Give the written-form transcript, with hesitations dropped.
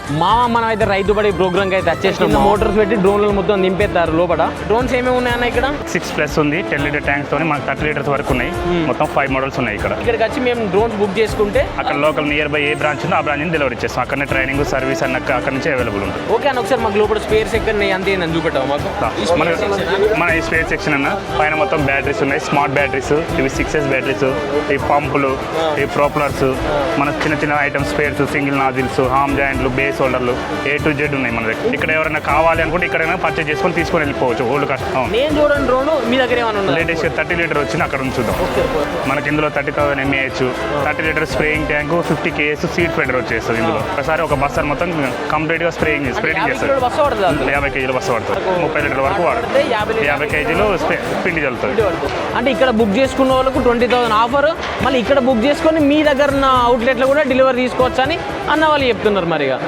మనం అయితే రైతు బడి ప్రోగ్రామ్ అయితే వచ్చేసినాం. మోటార్స్ పెట్టి డ్రోన్లు మొత్తం నింపేస్తారు లోపల. డ్రోన్స్ ఏమేమి ఉన్నాయన్న ఇక్కడ? 6+ ఉంది, 10 లీటర్ ట్యాంక్స్ తోని మనకు 30 లీటర్స్ వరకు ఉన్నాయి. మొత్తం 5 మోడల్స్ ఉన్నాయి ఇక్కడ. ఇక్కడికి వచ్చి మేము డ్రోన్స్ బుక్ చేసుకుంటే అక్కడ local near by A branch ఉందో ఆ బ్రాంచ్ డెలివరీ చేస్తాం. అక్కడనే ట్రైనింగ్ సర్వీస్ అన్న అక్కడ నుంచి అవైలబుల్ ఉంటుంది. ఓకే అన్న, ఒకసారి మాకు లోపల స్పేర్స్ ఎక్కడ అంతే చూపెట్టావు మాకు. మన ఈ స్పేర్ సెక్షన్ అన్న పైన మొత్తం బ్యాటరీస్ ఉన్నాయి, స్మార్ట్ బ్యాటరీస్, ఇవి 6S బ్యాటరీస్, ఈ పంపులు, ఈ ప్రోపలర్స్, మన చిన్న చిన్న ఐటమ్స్ స్పేర్స్, సింగిల్ నాజిల్స్, హామ్ జాయింట్లు, బేస్ హోల్డర్లు, A to Z ఉన్నాయి మన దగ్గర. ఇక్కడ ఎవరైనా కావాలి అనుకుంటే ఇక్కడైనా పర్చేజ్ చేసుకొని తీసుకొని వెళ్ళిపోవచ్చు. ఓల్డ్ కస్టమర్ నేను చూడండి డ్రోన్ మీ దగ్గర ఏమైనా లేటెస్ట్ 30 లీటర్ వచ్చింది అక్కడ ఉంచుదాం. మనకి ఇందులో 30,000 mAh 30 litre spraying tank, 50 kS seed Fedders వచ్చేస్తుంది. ఇందులో ఒకసారి ఒక బస్సర్ మొత్తం కంప్లీట్ గా స్ప్రేయింగ్ చేస్తారు. 50 కేజీల బస్సు పడుతుంది. 30 లీటర్ వరకు వాడుతుంది. 50 కేజీలు పిండి చల్లుతుంది. అంటే ఇక్కడ బుక్ చేసుకున్న వాళ్ళకు 20,000 ఆఫర్. మళ్ళీ ఇక్కడ బుక్ చేసుకొని మీ దగ్గర ఉన్న అవుట్లెట్లో కూడా డెలివరీ తీసుకోవచ్చు అని అన్న వాళ్ళు చెప్తున్నారు. మరిగా